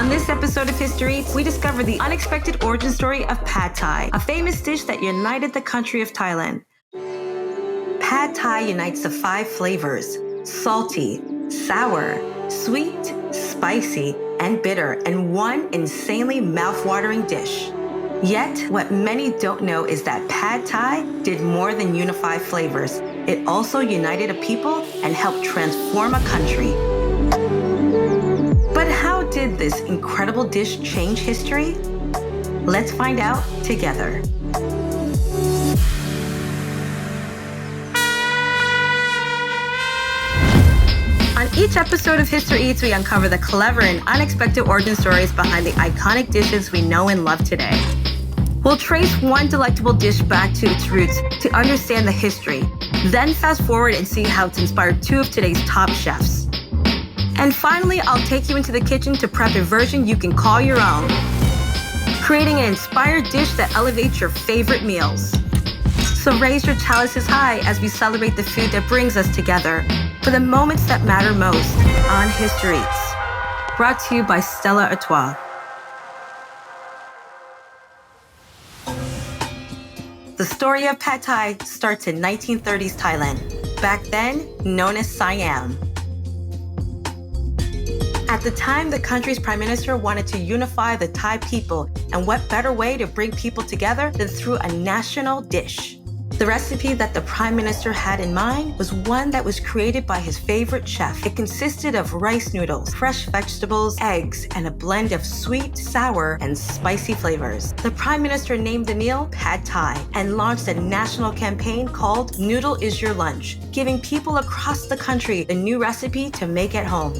On this episode of History Eats, we discover the unexpected origin story of Pad Thai, a famous dish that united the country of Thailand. Pad Thai unites the 5 flavors: salty, sour, sweet, spicy, and bitter in one insanely mouth-watering dish. Yet, what many don't know is that Pad Thai did more than unify flavors. It also united a people and helped transform a country. But how did this incredible dish change history? Let's find out together. On each episode of History Eats, we uncover the clever and unexpected origin stories behind the iconic dishes we know and love today. We'll trace one delectable dish back to its roots to understand the history, then fast forward and see how it's inspired 2 of today's top chefs. And finally, I'll take you into the kitchen to prep a version you can call your own, creating an inspired dish that elevates your favorite meals. So raise your chalices high as we celebrate the food that brings us together for the moments that matter most on History Eats. Brought to you by Stella Artois. The story of Pad Thai starts in 1930s Thailand, back then known as Siam. At the time, the country's prime minister wanted to unify the Thai people, and what better way to bring people together than through a national dish? The recipe that the prime minister had in mind was one that was created by his favorite chef. It consisted of rice noodles, fresh vegetables, eggs, and a blend of sweet, sour, and spicy flavors. The prime minister named the meal Pad Thai and launched a national campaign called Noodle is Your Lunch, giving people across the country the new recipe to make at home.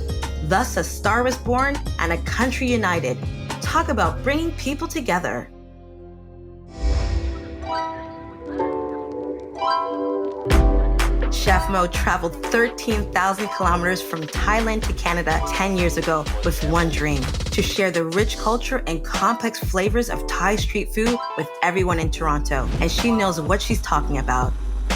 Thus, a star was born and a country united. Talk about bringing people together. Chef Mo traveled 13,000 kilometers from Thailand to Canada 10 years ago with one dream: to share the rich culture and complex flavors of Thai street food with everyone in Toronto. And she knows what she's talking about.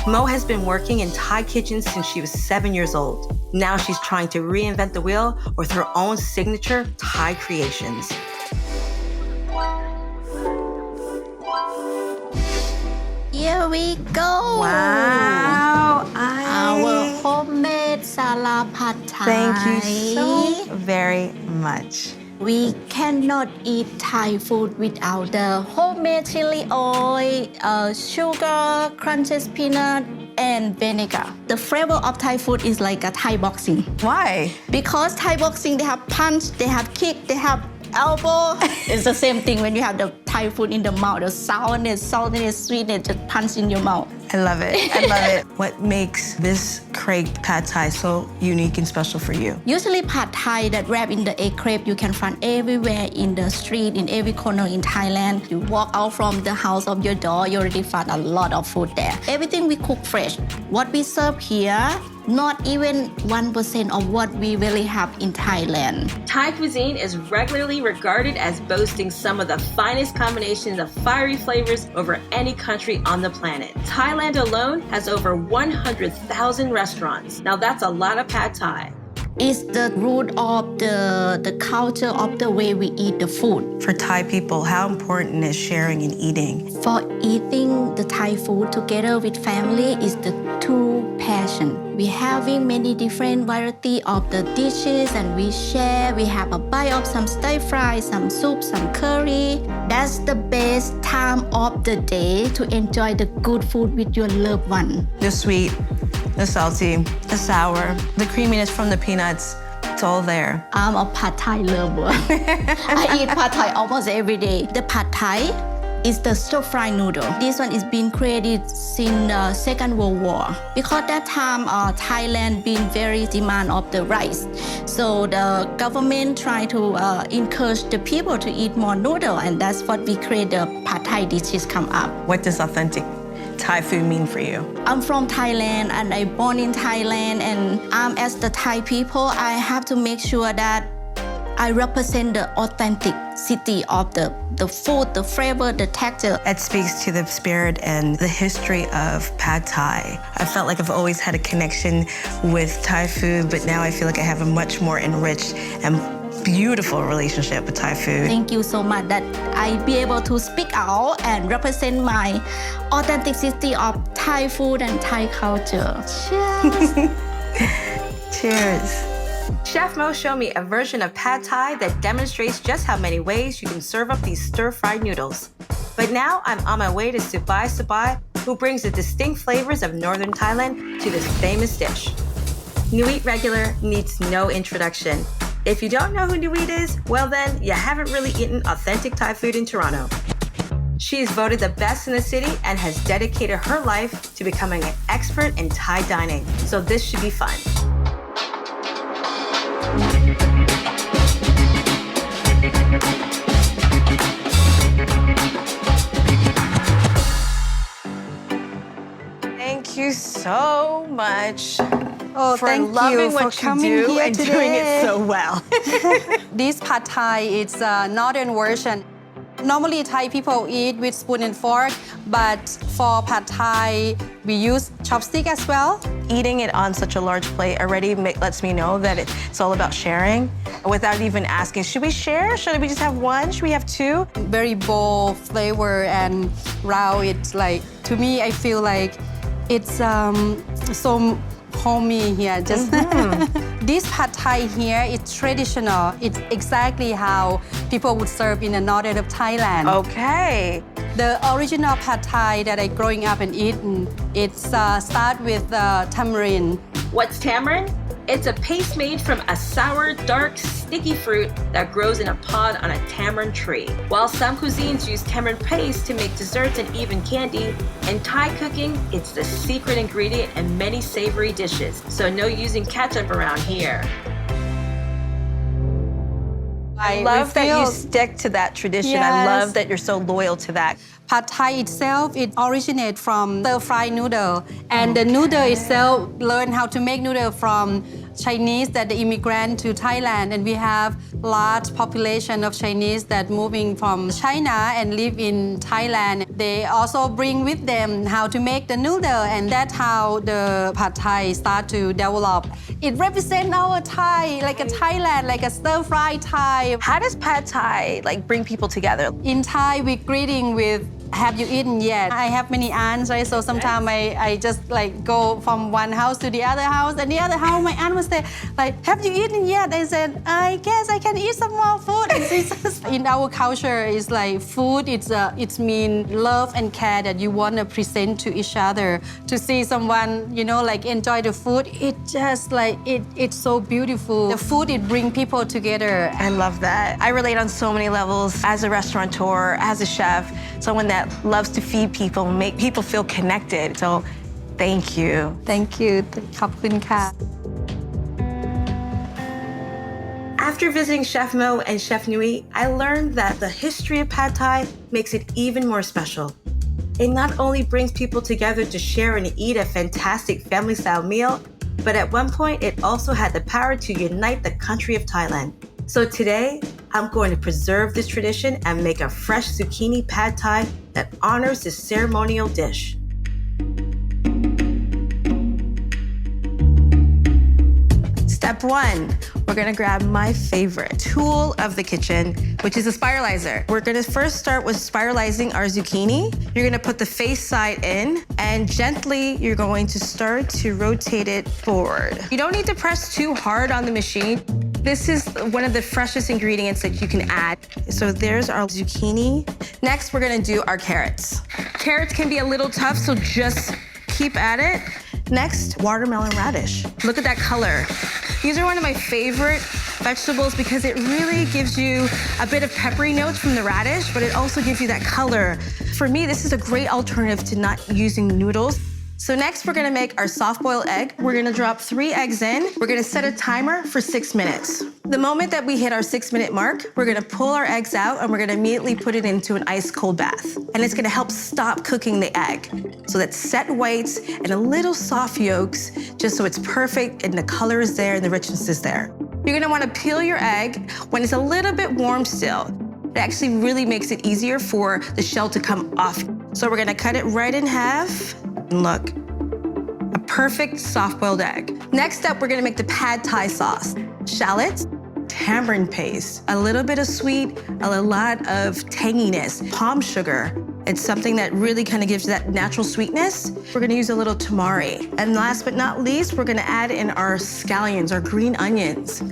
Mo has been working in Thai kitchens since she was 7 years old. Now she's trying to reinvent the wheel with her own signature Thai creations. Here we go. Wow. Our homemade sala pad Thai. Thank you so very much. We cannot eat Thai food without the homemade chili oil, sugar, crunches peanut, and vinegar. The flavor of Thai food is like a Thai boxing. Why? Because Thai boxing, they have punch, they have kick, they have elbow. It's the same thing when you have the Thai food in the mouth. The sourness, saltiness, sweetness just punch in your mouth. I love it. I love it. What makes this crepe Pad Thai so unique and special for you? Usually Pad Thai that wrapped in the egg crepe, you can find everywhere in the street, in every corner in Thailand. You walk out from the house of your door, you already find a lot of food there. Everything we cook fresh. What we serve here, not even 1% of what we really have in Thailand. Thai cuisine is regularly regarded as boasting some of the finest combinations of fiery flavors over any country on the planet. Thailand alone has over 100,000 restaurants. Now that's a lot of Pad Thai. It's the root of the culture of the way we eat the food. For Thai people, how important is sharing and eating? For eating the Thai food together with family is the true passion. We're having many different variety of the dishes and we share. We have a bite of some stir fry, some soup, some curry. That's the best time of the day to enjoy the good food with your loved one. The sweet, the salty, the sour, the creaminess from the peanuts, it's all there. I'm a Pad Thai lover. I eat Pad Thai almost every day. The Pad Thai is the stir-fry noodle. This one is being created since the Second World War. Because that time, Thailand been very demand of the rice. So the government try to encourage the people to eat more noodle, and that's what we create the Pad Thai dishes come up. What does authentic Thai food mean for you? I'm from Thailand and I born in Thailand, and as the Thai people, I have to make sure that I represent the authenticity of the food, the flavor, the texture. It speaks to the spirit and the history of Pad Thai. I felt like I've always had a connection with Thai food, but now I feel like I have a much more enriched and beautiful relationship with Thai food. Thank you so much that I be able to speak out and represent my authenticity of Thai food and Thai culture. Cheers! Cheers. Chef Mo showed me a version of pad thai that demonstrates just how many ways you can serve up these stir-fried noodles. But now I'm on my way to Subai Subai, who brings the distinct flavors of northern Thailand to this famous dish. Nuit regular needs no introduction. If you don't know who Nuit is, well then, you haven't really eaten authentic Thai food in Toronto. She is voted the best in the city and has dedicated her life to becoming an expert in Thai dining. So this should be fun. Thank you so much for loving what you do and doing it so well. This pad thai is a northern version. Normally Thai people eat with spoon and fork, but for pad thai, we use chopstick as well. Eating it on such a large plate already lets me know that it's all about sharing without even asking, should we share? Should we just have one? Should we have two? Very bold flavor and raw. It's like, to me, I feel like it's so homey here. Just This pad thai here is traditional. It's exactly how people would serve in the northern of Thailand. Okay. The original pad thai that I growing up and eating, it's start with tamarind. What's tamarind? It's a paste made from a sour, dark, sticky fruit that grows in a pod on a tamarind tree. While some cuisines use tamarind paste to make desserts and even candy, in Thai cooking, it's the secret ingredient in many savory dishes, so no using ketchup around here. I love that you stick to that tradition. Yes. I love that you're so loyal to that. Pad thai itself, it originates from stir-fried noodle. And the noodle itself learned how to make noodle from Chinese that the immigrant to Thailand. And we have large population of Chinese that moving from China and live in Thailand. They also bring with them how to make the noodle, and that's how the pad thai start to develop. It represents our Thai, like a Thailand, like a stir-fried Thai. How does pad thai bring people together? In Thai, we greeting with, have you eaten yet? I have many aunts, right? So sometimes I just go from one house to the other house, and the other house, my aunt would say, have you eaten yet? I said, I guess I can eat some more food. In our culture, it's like food, it's mean love and care that you want to present to each other. To see someone, enjoy the food, it just it's so beautiful. The food, it brings people together. I love that. I relate on so many levels as a restaurateur, as a chef, someone that loves to feed people, make people feel connected. So thank you. Thank you. ขอบคุณค่ะ After visiting Chef Mo and Chef Nui, I learned that the history of pad thai makes it even more special. It not only brings people together to share and eat a fantastic family-style meal, but at one point it also had the power to unite the country of Thailand. So today, I'm going to preserve this tradition and make a fresh zucchini pad thai that honors this ceremonial dish. Step one, we're gonna grab my favorite tool of the kitchen, which is a spiralizer. We're gonna first start with spiralizing our zucchini. You're gonna put the face side in, and gently you're going to start to rotate it forward. You don't need to press too hard on the machine. This is one of the freshest ingredients that you can add. So there's our zucchini. Next, we're gonna do our carrots. Carrots can be a little tough, so just keep at it. Next, watermelon radish. Look at that color. These are one of my favorite vegetables because it really gives you a bit of peppery notes from the radish, but it also gives you that color. For me, this is a great alternative to not using noodles. So next, we're gonna make our soft-boiled egg. We're gonna drop 3 eggs in. We're gonna set a timer for 6 minutes. The moment that we hit our 6-minute mark, we're gonna pull our eggs out and we're gonna immediately put it into an ice cold bath. And it's gonna help stop cooking the egg. So that's set whites and a little soft yolks, just so it's perfect and the color is there and the richness is there. You're gonna wanna peel your egg when it's a little bit warm still. It actually really makes it easier for the shell to come off. So we're gonna cut it right in half. And look, a perfect soft-boiled egg. Next up, we're gonna make the pad thai sauce. Shallots, tamarind paste, a little bit of sweet, a lot of tanginess, palm sugar. It's something that really kind of gives that natural sweetness. We're gonna use a little tamari. And last but not least, we're gonna add in our scallions, our green onions.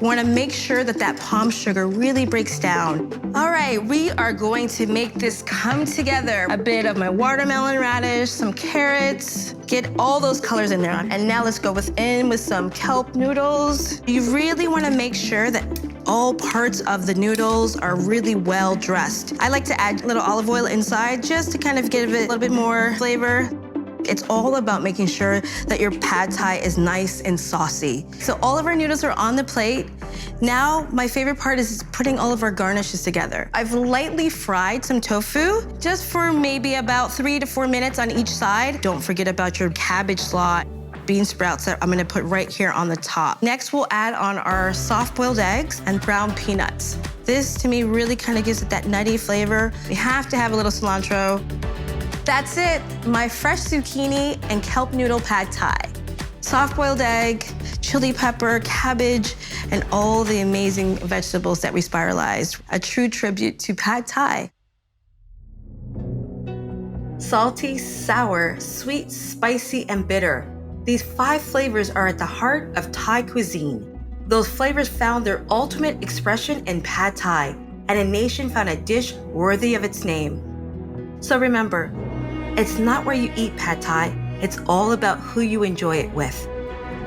We wanna make sure that that palm sugar really breaks down. All right, we are going to make this come together. A bit of my watermelon radish, some carrots, get all those colors in there. And now let's go within with some kelp noodles. You really wanna make sure that all parts of the noodles are really well dressed. I like to add a little olive oil inside just to kind of give it a little bit more flavor. It's all about making sure that your pad thai is nice and saucy. So all of our noodles are on the plate. Now, my favorite part is putting all of our garnishes together. I've lightly fried some tofu, just for maybe about 3 to 4 minutes on each side. Don't forget about your cabbage slaw, bean sprouts that I'm gonna put right here on the top. Next, we'll add on our soft-boiled eggs and brown peanuts. This, to me, really kind of gives it that nutty flavor. We have to have a little cilantro. That's it, my fresh zucchini and kelp noodle pad thai. Soft-boiled egg, chili pepper, cabbage, and all the amazing vegetables that we spiralized. A true tribute to pad thai. Salty, sour, sweet, spicy, and bitter. These 5 flavors are at the heart of Thai cuisine. Those flavors found their ultimate expression in pad thai, and a nation found a dish worthy of its name. So remember, it's not where you eat pad thai, it's all about who you enjoy it with.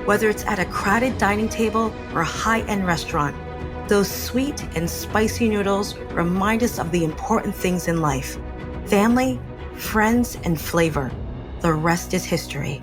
Whether it's at a crowded dining table or a high-end restaurant, those sweet and spicy noodles remind us of the important things in life: family, friends, and flavor. The rest is history.